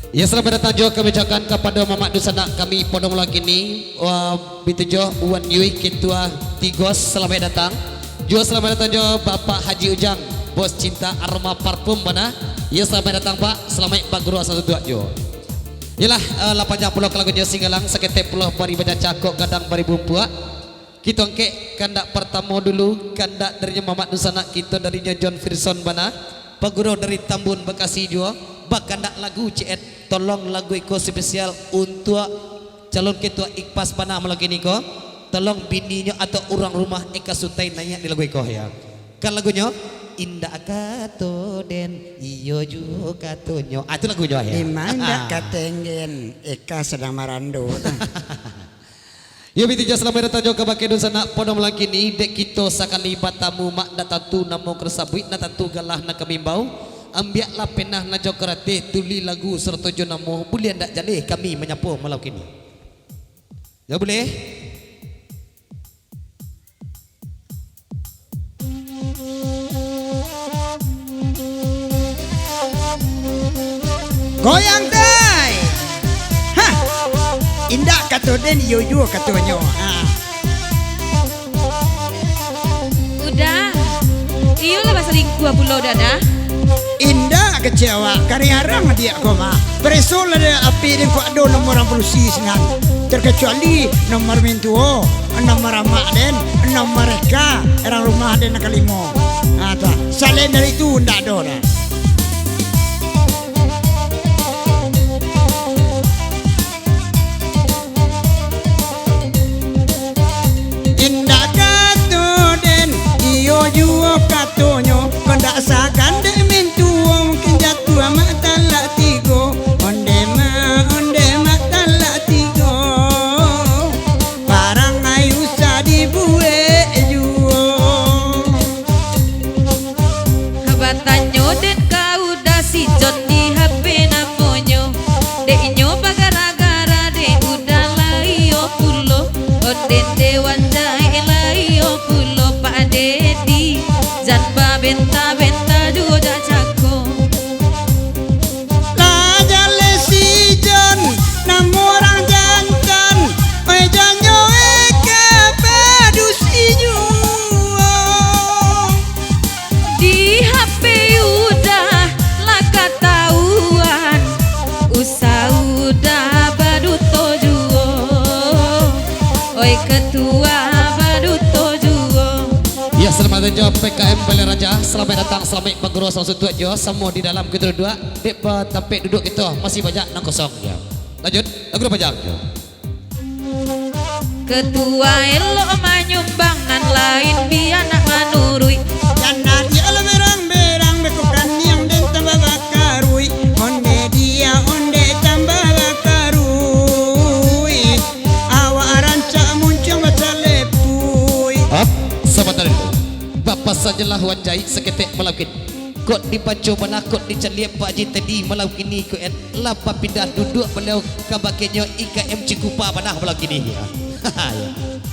Ya, selamat datang juga kami ucapkan kepada Mamak Dusana kami Podong lagi ni Bitujo Wan Yui Ketua Tigos, selamat datang. Juga selamat datang juga Bapak Haji Ujang, bos cinta aroma parfum mana. Ya, selamat datang Pak, selamat Pak Guru asal tujuan juga. Yalah 80 lagunya Singgalang seketep puluh bari baca cakok gadang bari bumpua. Kita angke kandak pertama dulu, kandak dari Mamak Dusana kita darinya John Firson bana. Pak Guru dari Tambun Bekasi juga. Bahkan tak lagu CN tolong lagu iko spesial untuk calon ketua Ikpas Panah lagi ni ko, tolong bininya atau orang rumah Eka Sutai nanya di lagu iko ya. Kan lagunya indah kato den iyo ju katonyo. Itu lagunya ya. Di mana katenggen Eka sedang marando. Ya bitija selamat datang juga ke Dusana Podong lagi ni dek kita sakali batamu mak datatu namo kersabuit natatu galah na kamimbau. Ambiaklah penah na jokerate tuli lagu serta jonamo boleh ndak jaleh kami menyapu malam kini. Ya boleh. Goyang tay. Hah. Indah kato den yoyo katonyo. Udah. Iyo lah bahasa lingkua pulau dada. Indah kecewa karya harang dia koma. Presol ada api dan ko ado nomor 60 singan. Terkecuali nomor mintuo, nomor mak den, nomor mereka orang rumah den nakalimo. Ata, selain dari itu ndak ada dah. Indah kato den, iyo juo katonyo, kondak sakan de mintuo mungkin jatuh mata la tigo, onde ma tala tigo, parang ayu sa dibue juo. Kabatanyo den kau dah si John di HP namonyo. Deknyo bagara-gara de udah layo pulo. Oden dewan jahe layo pulo Pak Dedi. Janba benta-benta juga cako. La jale si John namorang jantan, oi janyo eka padu si juo. Di HP udah lah ketahuan, usah udah baduto juo. Oi ketua baduto juo. Ya, selamat datang juga PKM Balai Raja. Selamat datang, selamat Pak Guru asal tujuan juga. Semua di dalam kita dua. Dek tampik duduk kita masih banyak nang kosong ya. Lanjut, lagu panjang. Ketua elok manyumbang nan lain dia nak manurui. Jangan dia berang-berang bekukan yang den tambah bakarui, onde dia onde tambah bakarui. Awak rancak muncul baca lepui. Hop, sebentar dulu. Bapak sajalah wanjai seketik malam kini. Kok dipacu mana kok diceliap Pak Haji tadi malam kini ko lapa pindah duduk beliau kabakenyo IKM Cikupa panah malam kini ya.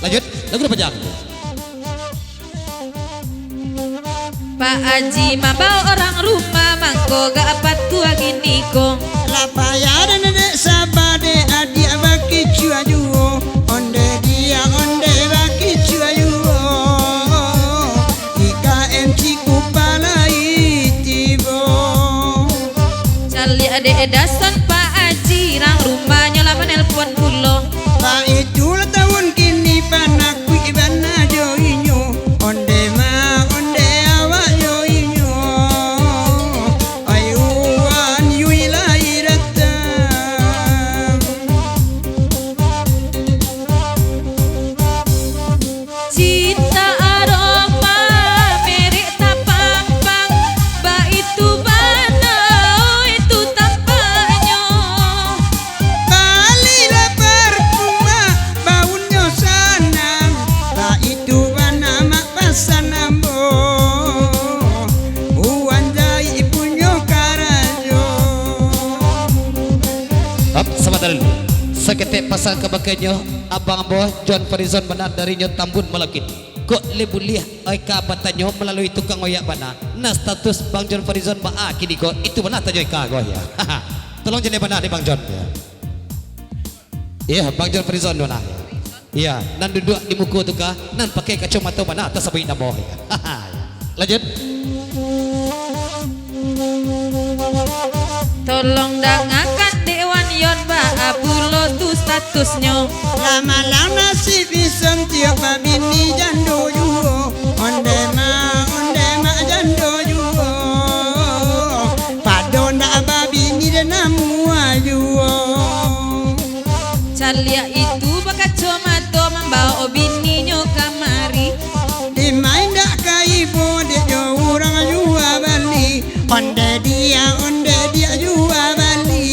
Lanjut, lagu panjang. Pak Haji mabau orang rumah mangko gak apat tua gini ko. Lapaya dan dedek sabade adik baki cua juo, onde dia onde baki cua juo. IKM Cikupalai tibo. Cali adek dasan Pak Haji rang rumahnya lah menelpon pulo. Pak itulah tahun kini panaku ibana joinyo, onde ma onde awak joinyo. Ayuan yui lahiratan. Cinta aroma merek tapang-pang, ba itu bana itu tampaknya. Balilah parfuma baunya sanang, tak itu mana mak pasanambo. Uan jai punya karajo. Hop, sebentar dulu. Seketik pasang kebakenyo abang boh John Farizon benar darinya Tambun malam kini. Kok lebuliah Eka batanyo melalui tukang oyak bana. Nah status Bang John Farizon ba kini kok itu benar tajo Eka go ya. tolong jadi benar di Bang John ya. Iya, Bang John Prison mana? Iya, nan duduk di muka tu kah? Nan pakai kacamata mana atas sabi namo ya. Lanjut. Tolong dangakan dewan yon ba abulo tu statusnya. Lama-lama si bisem tiap bini jando juo. Onde ma jando juo. Padona babini dan namua juo. Calia itu bakacamata membawa bininya kamari. Di main dak kaibo de jo urang jua bali. Onde dia jua bali.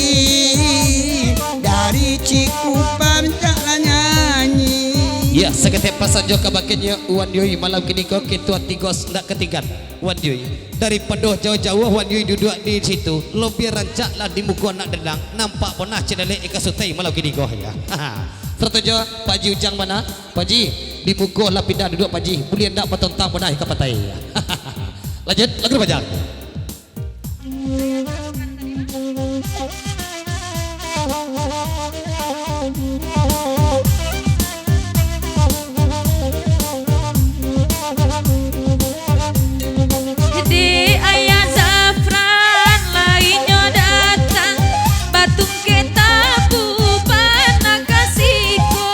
Dari Cikupa minta nyanyi. Ya, seketik pasan jo kabakennya Wan Yui malam kini kau ketua tigos nak ketigan Wan Yui dari pedoh jauh-jauh Wan Yui duduk di situ lebih rancaklah di muka nak dedang nampak pernah cenderung ikasutai malam kini kau ya. Tertuju Pak Ji Ujang mana? Pak Ji di muka lah pindah duduk Pak Ji boleh ndak patontang pernah ikapatai. Lanjut lagu Bajang. Di ayah Zafran lainnya datang batung kita buban nakasiko.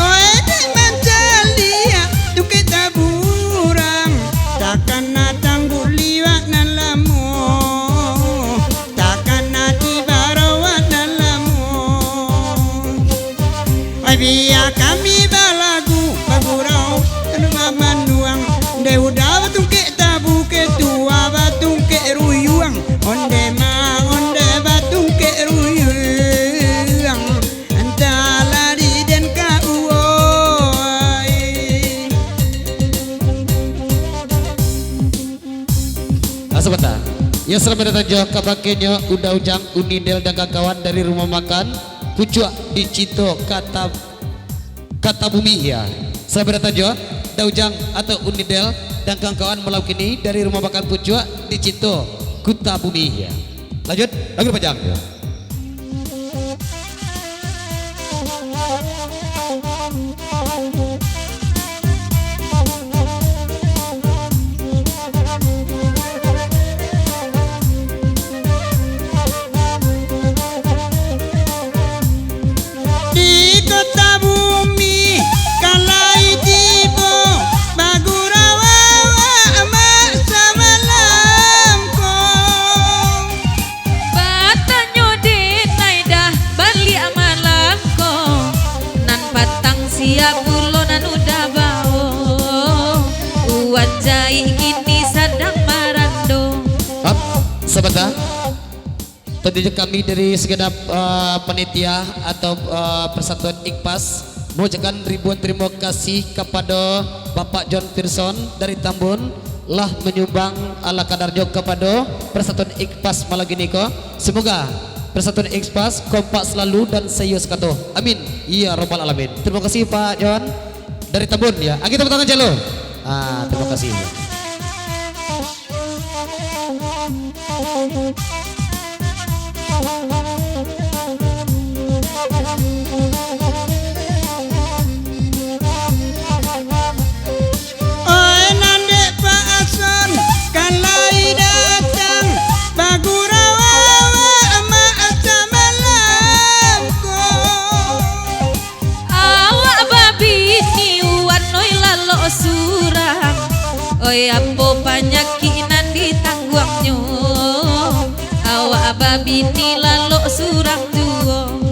Oe di mancalia tu kita burang takkan natang guliwak nan lamo takkan nati barawat nan lamo. Oe biar kami balagu bagurau rumah manuang deuda batung kita buke tua batung ke ruyuang onde batung ke ruyuang antala di den ka uoi. Sebentar. Ya selamat datang jo kabakennya Uda Ujang Unidel dan kawan dari rumah makan Pucuak di Cito kata bumi ya. Selamat datang jo Uda Ujang atau Unidel dan kawan-kawan malam kini dari rumah makan Pucuak di Cito Kuta Bumi ya. Lanjut lagu Bajang ya. Di kota bumi kalai tibo bagurawa mak samalamko. Batanyo dinay dah bali amalangko. Nan patang siap ulo nan udah bawo. Uwan jai ini sadang marando. Up, sebentar. Tentunya kami dari segenap panitia atau Persatuan Ikpas mengucapkan ribuan terima kasih kepada Bapak John Pearson dari Tambun lah menyumbang ala kadarnya kepada Persatuan Ikpas malam ini ko. Semoga Persatuan Ikpas kompak selalu dan serius kata. Amin. Ya Rabbal Alamin. Terima kasih Pak John dari Tambun ya. Kita tepuk tangan jalo. Terima kasih. Oe nande Pak Ason kalai datang bagurawa mak samalamko. Awak babi ni wanoi lalo surang. Oi apo panyakinan ditangguangnya. Awak babi ni lalo surang juo.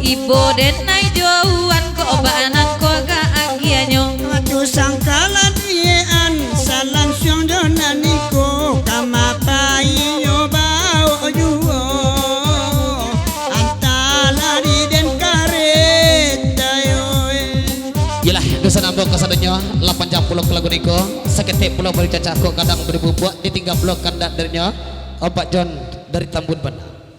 Ibo denai jauhan ko banan ko ga agianyo. Tu sangkalan yean salang syong donaniko kamapai yo bao juo antala di den kareta yo. Yalah dosa nambok kasadanya 8 jam pulau ke lagu niko seketik pulau beri cacah kok kadang beribu buat ditinggal pulau kandak darinya Opak John dari Tambun Ban.